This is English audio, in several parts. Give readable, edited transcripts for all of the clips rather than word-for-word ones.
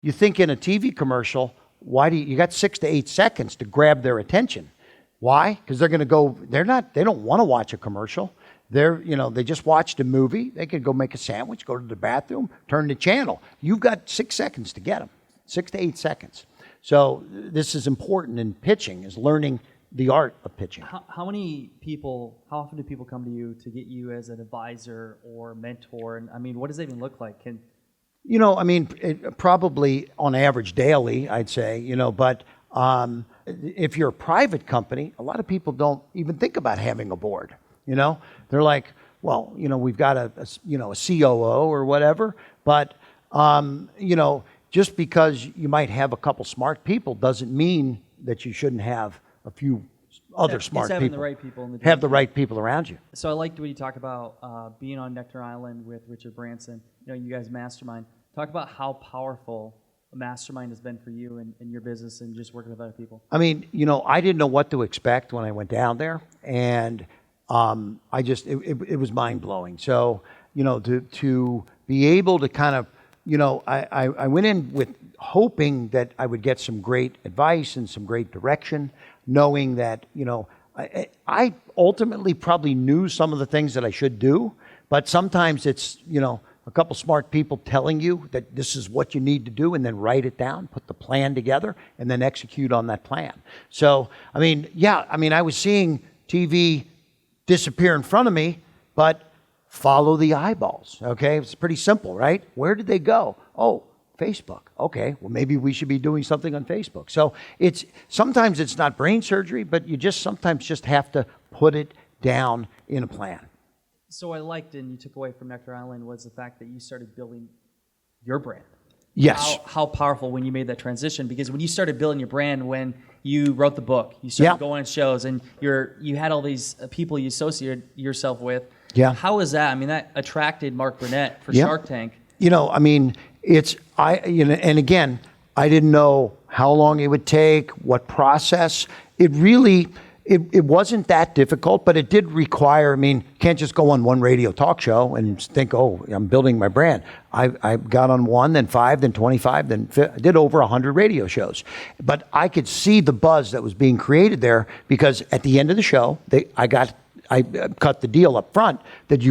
You think in a TV commercial, why do you got 6 to 8 seconds to grab their attention? Why? Because they're going to go, they don't want to watch a commercial. They just watched a movie. They could go make a sandwich, go to the bathroom, turn the channel. You've got 6 seconds to get them, 6 to 8 seconds. So this is important in pitching, is learning the art of pitching. How often do people come to you to get you as an advisor or mentor? And I mean, what does that even look like? Probably on average daily, I'd say, but if you're a private company, a lot of people don't even think about having a board. They're like, well, we've got a COO or whatever, but, just because you might have a couple smart people doesn't mean that you shouldn't have a few other smart people. The right people in the have the right people around you. So I liked when you talk about being on Nectar Island with Richard Branson. You guys mastermind. Talk about how powerful a mastermind has been for you and your business and just working with other people. I didn't know what to expect when I went down there, and it was mind blowing. So to be able to kind of I went in with hoping that I would get some great advice and some great direction, knowing that, I ultimately probably knew some of the things that I should do, but sometimes it's, a couple smart people telling you that this is what you need to do, and then write it down, put the plan together, and then execute on that plan. So, I was seeing TV disappear in front of me, but follow the eyeballs, okay? It's pretty simple, right? Where did they go? Oh, Facebook. Okay, well, maybe we should be doing something on Facebook. So sometimes it's not brain surgery, but you sometimes just have to put it down in a plan. So I liked, and you took away from Nectar Island, was the fact that you started building your brand. Yes. How powerful when you made that transition, because when you started building your brand, when you wrote the book, you started going on shows, and you had all these people you associated yourself with. Yeah. How was that? That attracted Mark Burnett for Shark Tank. And again, I didn't know how long it would take, what process. It wasn't that difficult, but it did require, you can't just go on one radio talk show and think, oh, I'm building my brand. I got on 1, then 5, then 25, then I did over 100 radio shows. But I could see the buzz that was being created there, because at the end of the show, I cut the deal up front that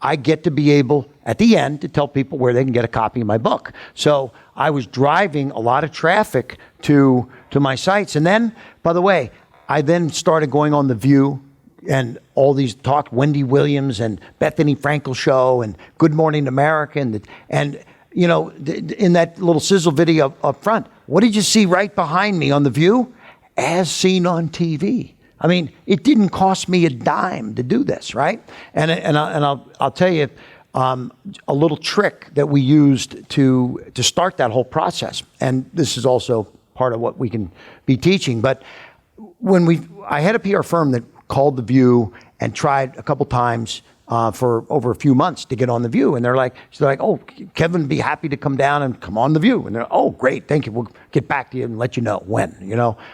I get to be able at the end to tell people where they can get a copy of my book. So I was driving a lot of traffic to my sites. And then, by the way, I then started going on The View and all these talk, Wendy Williams and Bethany Frankel show and Good Morning America. In that little sizzle video up front, what did you see right behind me on The View? As seen on TV. It didn't cost me a dime to do this, right? And I'll tell you a little trick that we used to start that whole process. And this is also part of what we can be teaching. But I had a PR firm that called The View and tried a couple times for over a few months to get on The View. And they're like, oh, Kevin would be happy to come down and come on The View. And they're, oh, great, thank you. We'll get back to you and let you know when,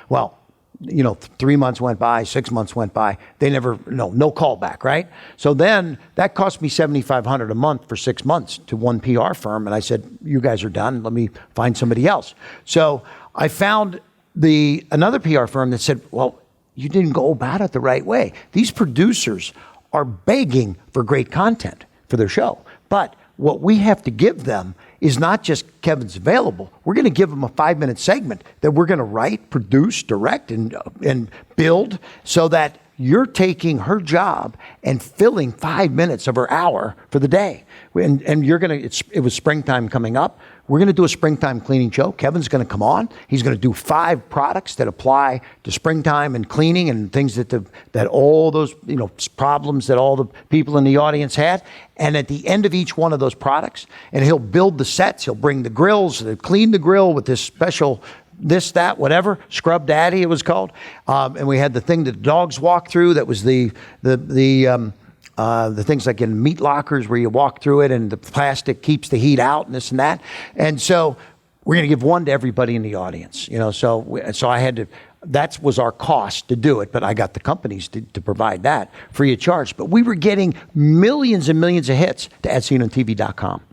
Well, 3 months went by, 6 months went by. They never, no call back, right? So then that cost me $7,500 a month for 6 months to one PR firm. And I said, you guys are done. Let me find somebody else. So I found another PR firm that said, well, you didn't go about it the right way. These producers are begging for great content for their show. But what we have to give them is not just Kevin's available. We're going to give them a 5-minute segment that we're going to write, produce, direct, and build, so that you're taking her job and filling 5 minutes of her hour for the day. And it was springtime coming up. We're going to do a springtime cleaning show. Kevin's going to come on. He's going to do 5 products that apply to springtime and cleaning and things that all those problems that all the people in the audience had. And at the end of each one of those products, and he'll build the sets. He'll bring the grills, clean the grill with this special this, that, whatever, Scrub Daddy it was called. And we had the thing that the dogs walk through that was the things like in meat lockers where you walk through it and the plastic keeps the heat out and this and that. And so we're going to give one to everybody in the audience, so I had to, that was our cost to do it, but I got the companies to provide that free of charge. But we were getting millions and millions of hits to AsSeenOnTV.com.